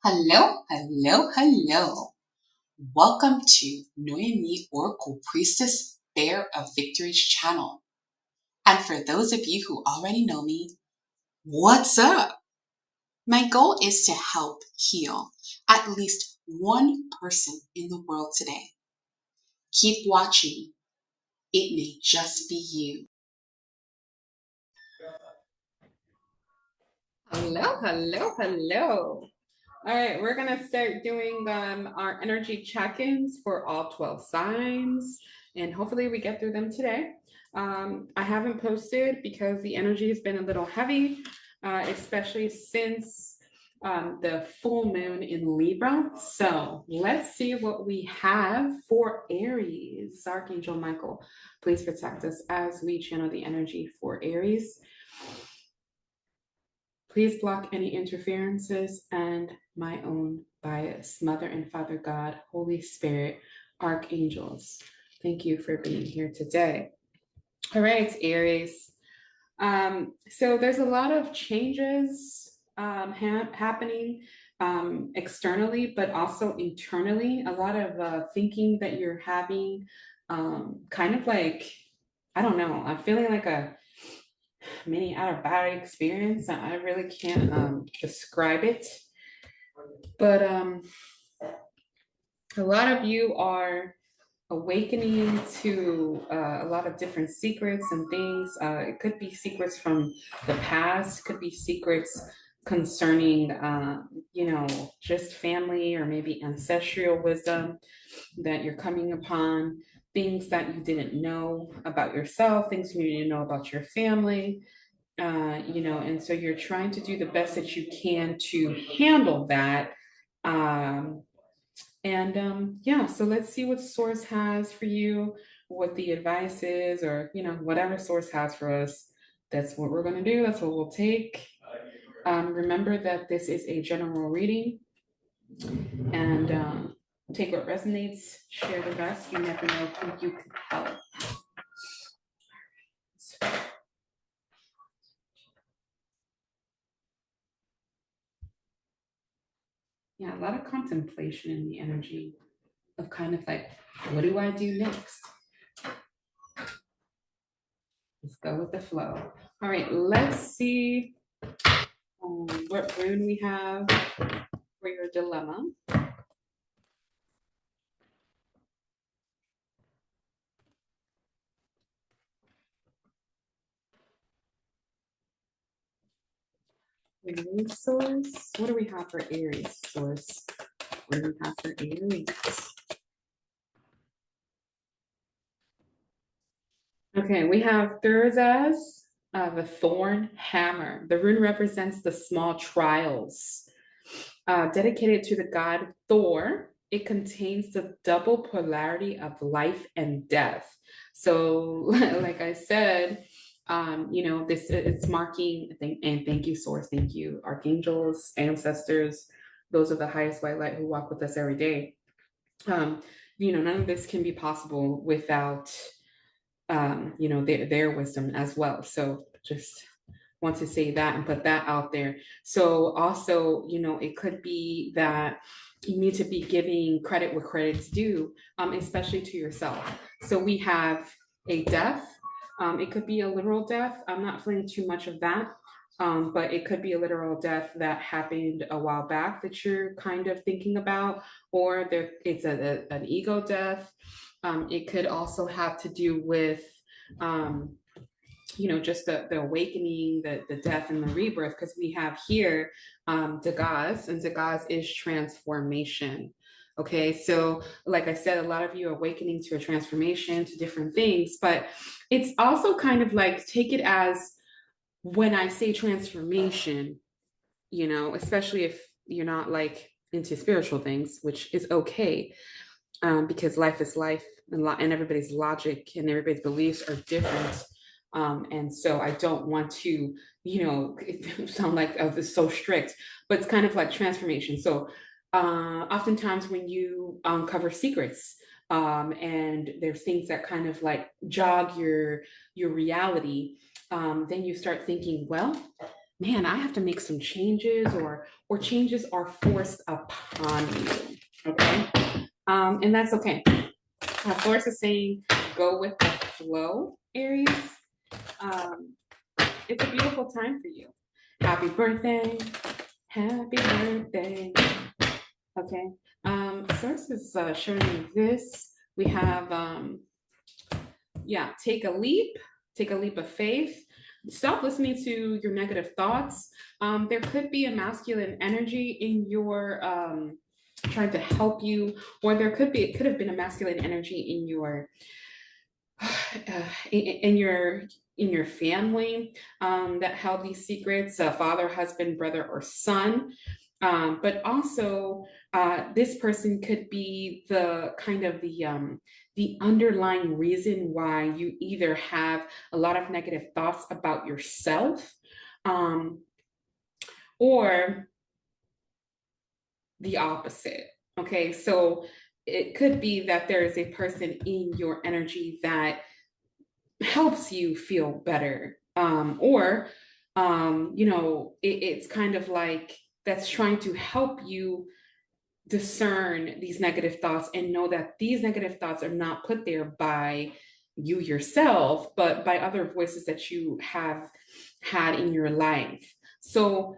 Hello, hello, hello. Welcome to Noemi Oracle Priestess Bear of Victory's channel. And for those of you who already know me, what's up? My goal is to help heal at least one person in the world today. Keep watching. It may just be you. Hello, hello, hello. All right, we're going to start doing our energy check-ins for all 12 signs, and hopefully we get through them today. I haven't posted because the energy has been a little heavy, especially since the full moon in Libra. So let's see what we have for Aries. Archangel Michael, please protect us as we channel the energy for Aries. Please block any interferences and my own bias. Mother and Father God, Holy Spirit, archangels, thank you for being here today. All right, Aries. So there's a lot of changes happening externally, but also internally. A lot of thinking that you're having, kind of like, I don't know, I'm feeling like a mini out of body experience. I really can't describe it, but a lot of you are awakening to a lot of different secrets and things. It could be secrets from the past, could be secrets concerning, just family or maybe ancestral wisdom that you're coming upon, things that you didn't know about yourself, things you didn't know about your family. And so you're trying to do the best that you can to handle that. Yeah, so let's see what source has for you, what the advice is, or whatever source has for us. That's what we're going to do. That's what we'll take. Remember that this is a general reading, and take what resonates, share the rest. You never know who you can help. Yeah, a lot of contemplation in the energy of kind of like, what do I do next? Let's go with the flow. All right, let's see what rune we have for your dilemma. Aries source. What do we have for Aries source? What do we have for Aries? Okay, we have Thursas, the thorn hammer. The rune represents the small trials. Dedicated to the god Thor, it contains the double polarity of life and death. So, like I said, this it's marking, and thank you, Source, thank you, archangels, ancestors, those are the highest white light who walk with us every day. None of this can be possible without their wisdom as well. So just want to say that and put that out there. So also, it could be that you need to be giving credit where credit's due, especially to yourself. So we have a death. It could be a literal death. I'm not feeling too much of that. But it could be a literal death that happened a while back that you're kind of thinking about, or it's an ego death. It could also have to do with, just the awakening, the death and the rebirth, because we have here Dagaz, and Dagaz is transformation. Okay, so like I said, a lot of you are awakening to a transformation, to different things, but it's also kind of like, take it as, when I say transformation, especially if you're not like into spiritual things, which is okay, because life is life, and everybody's logic and everybody's beliefs are different. And so I don't want to, sound like I was so strict, but it's kind of like transformation. So oftentimes when you uncover secrets, and there's things that kind of like jog your reality, then you start thinking, well, man, I have to make some changes, or changes are forced upon you. Okay. And that's okay. Force is saying go with the flow, Aries. Um, it's a beautiful time for you. Happy birthday. Happy birthday. Okay. Source is showing me this. We have, take a leap of faith. Stop listening to your negative thoughts. There could be a masculine energy in your trying to help you, or it could have been a masculine energy in your in your family that held these secrets, father, husband, brother, or son. But also, this person could be the kind of the underlying reason why you either have a lot of negative thoughts about yourself, or the opposite. Okay, so it could be that there is a person in your energy that helps you feel better, or it's kind of like that's trying to help you discern these negative thoughts and know that these negative thoughts are not put there by you yourself, but by other voices that you have had in your life. So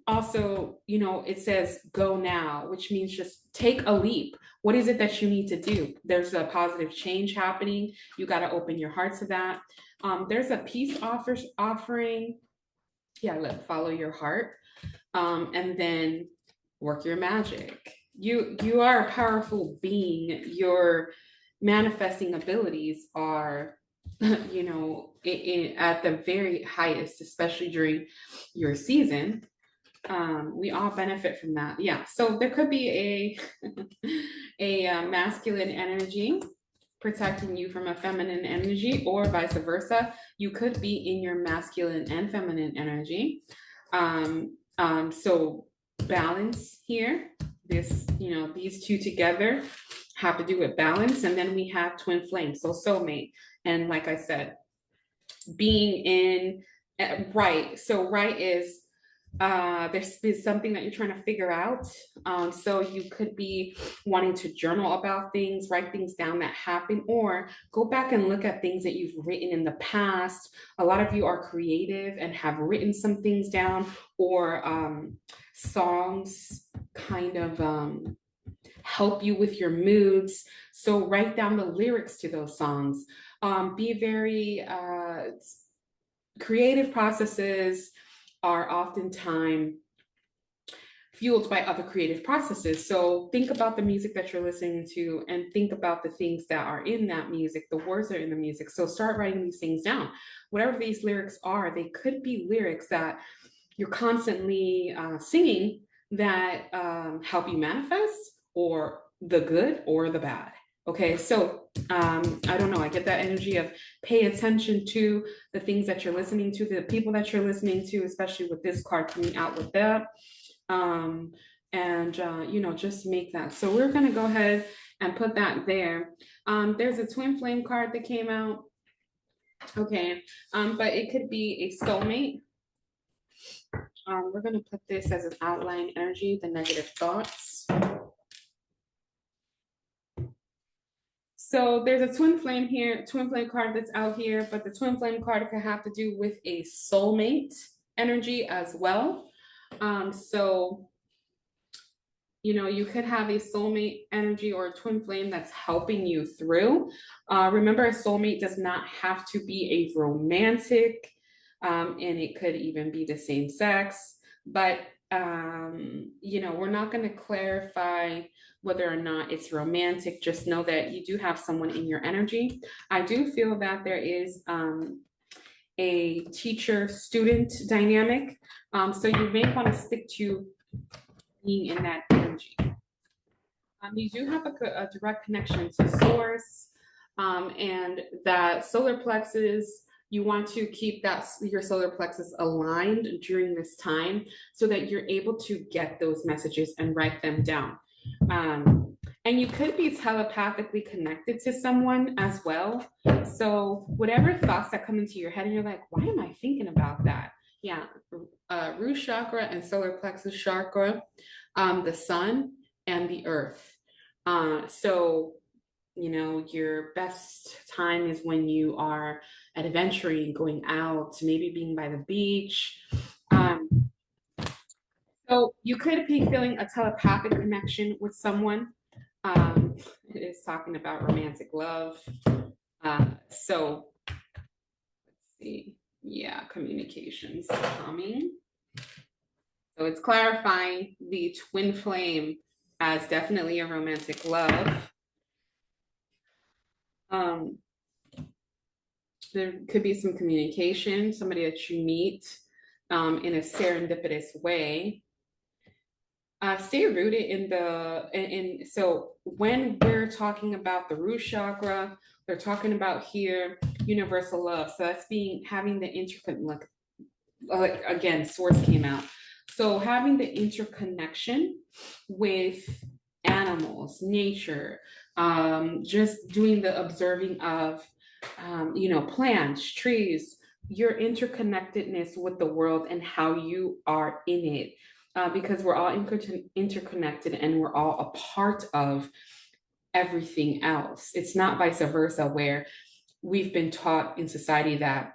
also, it says go now, which means just take a leap. What is it that you need to do? There's a positive change happening. You got to open your heart to that. There's a peace offering. Yeah, follow your heart. And then work your magic. You are a powerful being. Your manifesting abilities are at the very highest, especially during your season. We all benefit from that. Yeah, so there could be a masculine energy protecting you from a feminine energy, or vice versa. You could be in your masculine and feminine energy. So balance here. These two together have to do with balance. And then we have twin flames, so soulmate. And like I said, being in right. So right is there's something that you're trying to figure out. So you could be wanting to journal about things, write things down that happen, or go back and look at things that you've written in the past. A lot of you are creative and have written some things down, or songs kind of help you with your moods. So write down the lyrics to those songs. Be very creative processes are oftentimes fueled by other creative processes. So think about the music that you're listening to, and think about the things that are in that music, the words that are in the music. So start writing these things down. Whatever these lyrics are, they could be lyrics that you're constantly singing that help you manifest, or the good or the bad. Okay, so I don't know, I get that energy of pay attention to the things that you're listening to, the people that you're listening to, especially with this card coming out with that. Just make that. So we're going to go ahead and put that there. There's a twin flame card that came out. Okay, but it could be a soulmate. We're going to put this as an outline energy, the negative thoughts. So there's a twin flame here, twin flame card that's out here, but the twin flame card could have to do with a soulmate energy as well. You could have a soulmate energy or a twin flame that's helping you through. Remember, a soulmate does not have to be a romantic, and it could even be the same sex, but we're not going to clarify whether or not it's romantic. Just know that you do have someone in your energy. I do feel that there is a teacher-student dynamic, so you may want to stick to being in that energy. You do have a direct connection to source, and that solar plexus. You want to keep your solar plexus aligned during this time, so that you're able to get those messages and write them down. And you could be telepathically connected to someone as well. So whatever thoughts that come into your head and you're like, why am I thinking about that? Yeah, root chakra and solar plexus chakra, the sun and the earth. So, your best time is when you are adventuring, going out, maybe being by the beach. Um, so you could be feeling a telepathic connection with someone. It is talking about romantic love. So let's see. Yeah, communications coming. So it's clarifying the twin flame as definitely a romantic love. Um, there could be some communication, somebody that you meet in a serendipitous way. Stay rooted in so when we're talking about the root chakra, they're talking about here universal love. So that's having the interconnect. Again, source came out. So having the interconnection with animals, nature, just doing the observing of, plants, trees, your interconnectedness with the world and how you are in it. Because we're all interconnected and we're all a part of everything else. It's not vice versa, where we've been taught in society that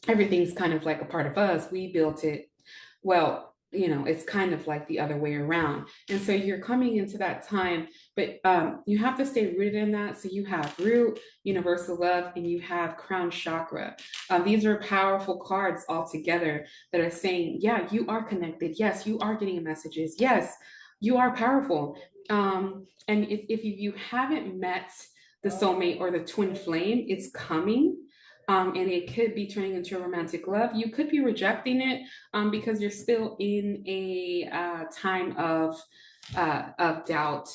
everything's kind of like a part of us. We built it. Well, it's kind of like the other way around. And so you're coming into that time, but you have to stay rooted in that. So you have root, universal love, and you have crown chakra. These are powerful cards all together that are saying, yeah, you are connected. Yes, you are getting messages. Yes, you are powerful. And if you haven't met the soulmate or the twin flame, it's coming. And it could be turning into a romantic love. You could be rejecting it because you're still in a time of doubt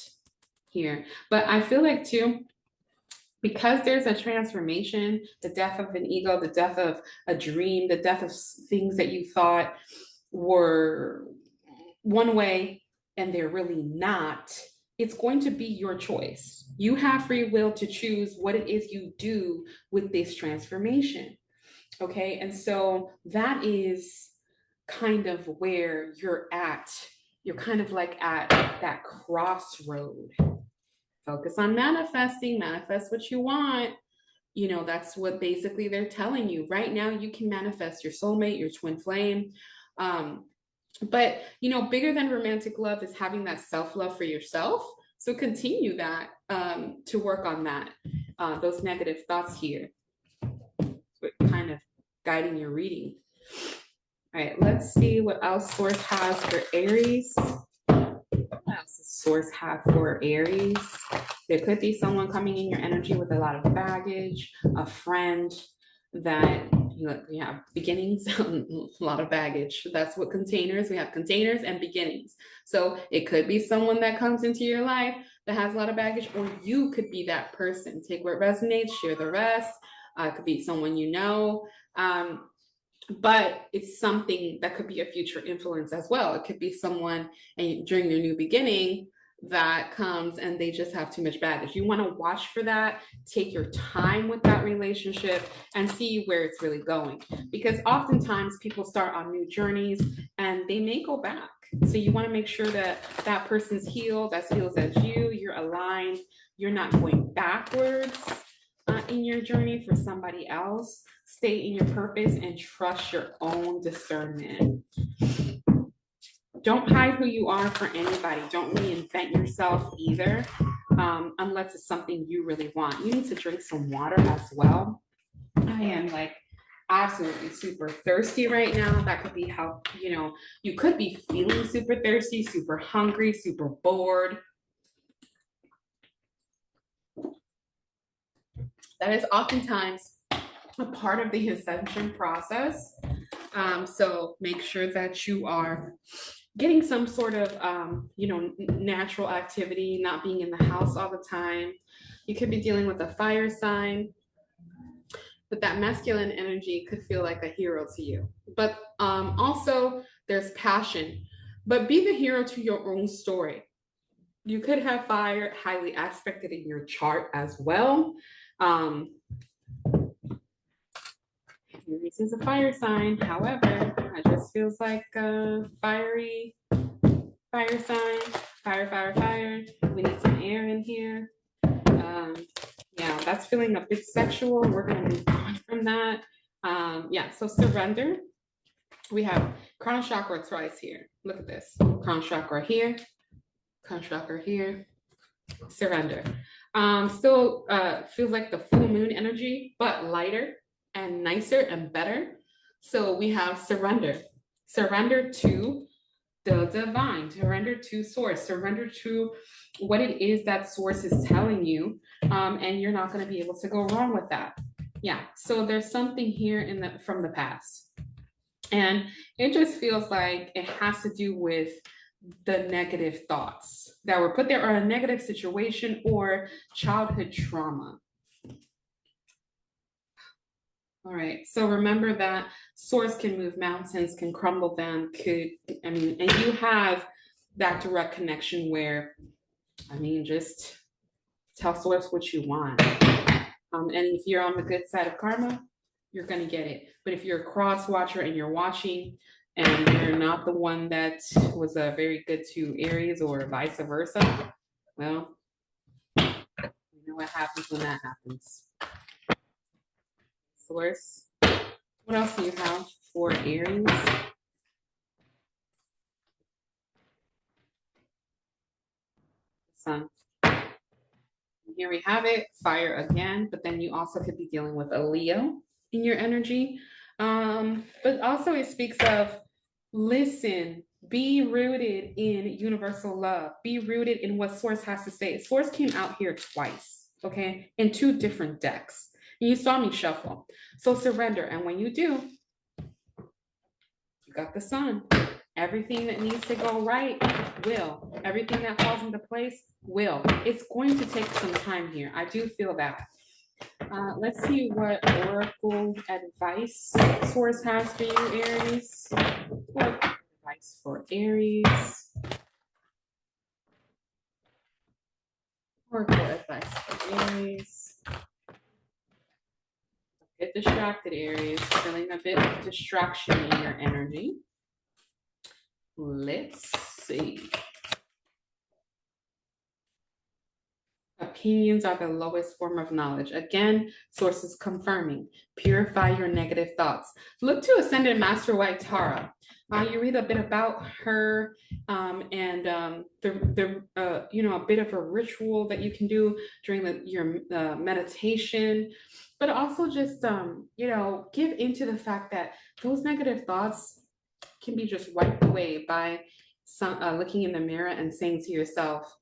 here. But I feel like too, because there's a transformation, the death of an ego, the death of a dream, the death of things that you thought were one way and they're really not, it's going to be your choice. You have free will to choose what it is you do with this transformation. Okay. And so that is kind of where you're at. You're kind of like at that crossroad. Focus on manifesting, manifest what you want. That's what basically they're telling you. Right now, you can manifest your soulmate, your twin flame. But bigger than romantic love is having that self-love for yourself. So continue that to work on that, those negative thoughts here, kind of guiding your reading. All right, let's see what else Source has for Aries. What else does Source have for Aries? There could be someone coming in your energy with a lot of baggage, a friend that we have beginnings, a lot of baggage. That's what containers, we have containers and beginnings. So it could be someone that comes into your life that has a lot of baggage, or you could be that person. Take what resonates, share the rest. It could be someone you know. But it's something that could be a future influence as well. It could be someone during their new beginning that comes and they just have too much baggage. You want to watch for that, take your time with that relationship and see where it's really going. Because oftentimes people start on new journeys and they may go back. So you want to make sure that that person's healed, as healed as you, you're aligned, you're not going backwards in your journey for somebody else. Stay in your purpose and trust your own discernment. Don't hide who you are for anybody. Don't reinvent yourself either, unless it's something you really want. You need to drink some water as well. I am absolutely super thirsty right now. That could be how, you could be feeling super thirsty, super hungry, super bored. That is oftentimes a part of the ascension process. So make sure that you are getting some sort of, natural activity, not being in the house all the time. You could be dealing with a fire sign, but that masculine energy could feel like a hero to you. But also, there's passion, but be the hero to your own story. You could have fire highly aspected in your chart as well. Aries is a fire sign. However, it just feels like fiery fire sign. Fire. We need some air in here. Yeah, that's feeling a bit sexual. We're going to move on from that. Yeah, so surrender. We have crown chakra twice here. Look at this. Crown chakra here. Crown chakra here. Surrender. Still feels like the full moon energy, but lighter and nicer and better. So we have surrender. Surrender to the divine, surrender to source, surrender to what it is that source is telling you, and you're not going to be able to go wrong with that. Yeah, so there's something here from the past, and it just feels like it has to do with the negative thoughts that were put there, or a negative situation or childhood trauma. All right, so remember that source can move mountains, can crumble them, and you have that direct connection where, just tell source what you want. And if you're on the good side of karma, you're going to get it. But if you're a cross watcher and you're watching and you're not the one that was very good to Aries or vice versa, well, you know what happens when that happens. Source. What else do you have for Aries? Sun. Here we have it, fire again, but then you also could be dealing with a Leo in your energy. But also it speaks of listen, be rooted in universal love, be rooted in what source has to say. Source came out here twice, okay, in two different decks. And you saw me shuffle. So surrender. And when you do, you got the sun. Everything that needs to go right will. Everything that falls into place will. It's going to take some time here. I do feel that. Let's see what oracle advice source has for you, Aries. What advice for Aries? Oracle advice for Aries. Get distracted, Aries. Feeling a bit of distraction in your energy. Let's see. Opinions are the lowest form of knowledge. Again, sources confirming. Purify your negative thoughts. Look to Ascended Master White Tara. You read a bit about her and a bit of a ritual that you can do during your meditation, but also just give into the fact that those negative thoughts can be just wiped away by looking in the mirror and saying to yourself,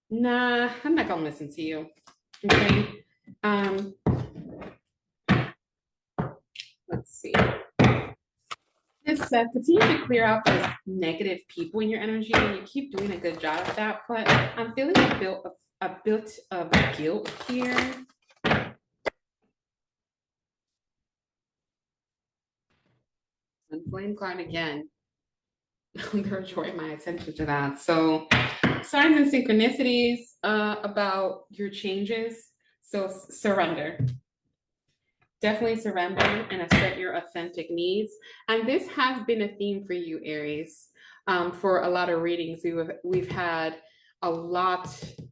nah, I'm not gonna listen to you. Okay. Let's see. This continue to clear out those negative people in your energy, and you keep doing a good job of that. But I'm feeling a bit of guilt here. And flame card again. They're drawing my attention to that. So signs and synchronicities about your changes. So surrender. Definitely surrender and assert your authentic needs. And this has been a theme for you, Aries. For a lot of readings, we've had a lot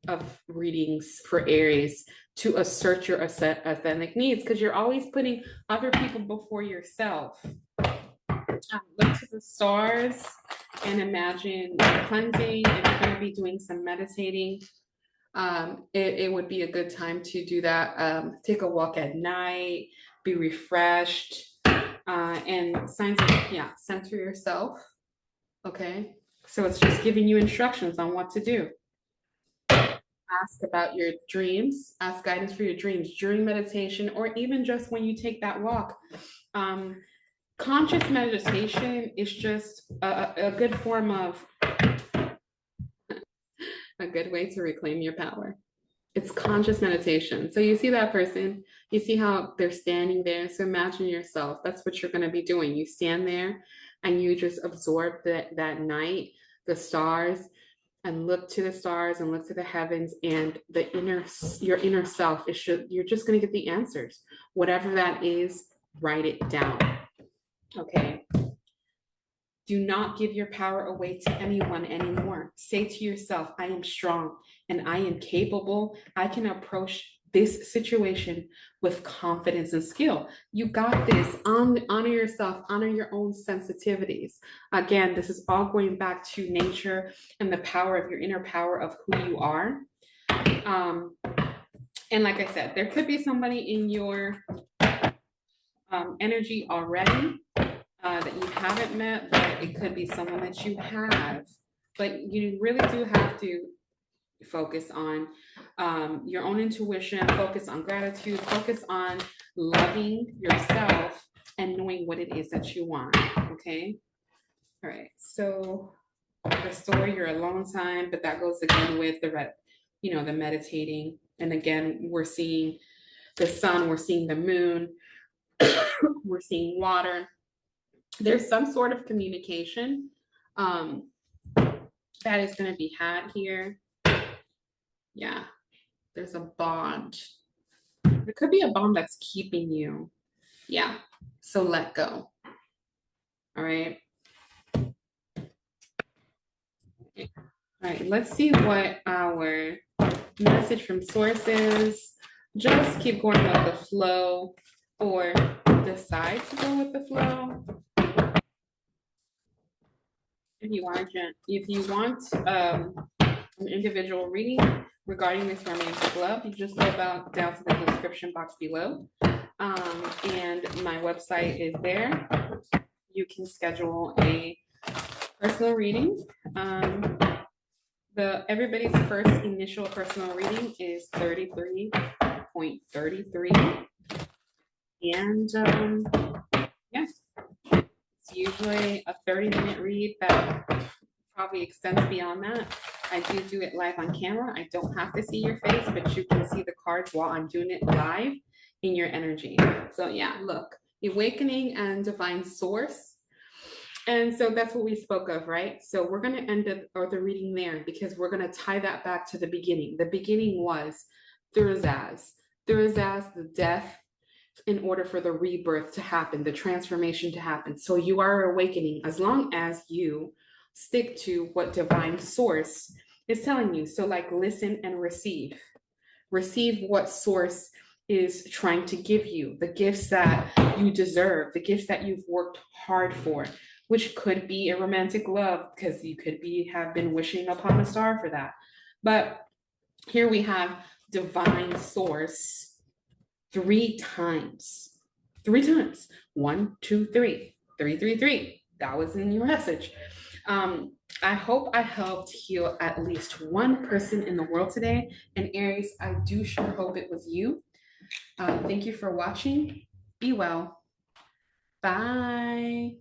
of readings for Aries to assert your authentic needs, because you're always putting other people before yourself. Look to the stars and imagine cleansing. If you're going to be doing some meditating, it would be a good time to do that. Take a walk at night, be refreshed, and signs of, center yourself. Okay, so it's just giving you instructions on what to do. Ask about your dreams, ask guidance for your dreams during meditation, or even just when you take that walk. Conscious meditation is just a good form of a good way to reclaim your power. It's conscious meditation. So you see that person, you see how they're standing there. So imagine yourself, that's what you're going to be doing. You stand there and you just absorb that night, the stars, and look to the stars and look to the heavens, and your inner self you're just going to get the answers. Whatever that is, write it down. Okay. Do not give your power away to anyone anymore. Say to yourself, I am strong and I am capable. I can approach this situation with confidence and skill. You got this. Honor yourself, honor your own sensitivities. Again, this is all going back to nature and the power of your inner power of who you are. And like I said, there could be somebody in your energy already that you haven't met, but it could be someone that you have. But you really do have to focus on your own intuition, focus on gratitude, focus on loving yourself and knowing what it is that you want. Okay. All right. So restore your alone time, but that goes again with the meditating. And again, we're seeing the sun, we're seeing the moon, we're seeing water. There's some sort of communication that is going to be had here. Yeah, there's a bond. There could be a bond that's keeping you. Yeah, so let go. All right. All right, let's see what our message from source is. Just keep going with the flow or decide to go with the flow. If you want an individual reading regarding this romantic love, you just go down to the description box below. And my website is there. You can schedule a personal reading. Everybody's first initial personal reading is 33.33. And yes, it's usually a 30-minute read that probably extends beyond that. I do it live on camera. I don't have to see your face, but you can see the cards while I'm doing it live in your energy. So yeah, look, awakening and divine source. And so that's what we spoke of, right? So we're going to end the reading there because we're going to tie that back to the beginning. The beginning was Thurzaz, the death, in order for the rebirth to happen, the transformation to happen. So you are awakening as long as you stick to what divine source is telling you. So like listen and receive. Receive what source is trying to give you, the gifts that you deserve, the gifts that you've worked hard for, which could be a romantic love because you could have been wishing upon a star for that. But here we have divine source 3 times. 3 times. 1, 2, 3. 3, 3, 3. That was in your message. I hope I helped heal at least one person in the world today. And Aries, I do sure hope it was you. Thank you for watching. Be well. Bye.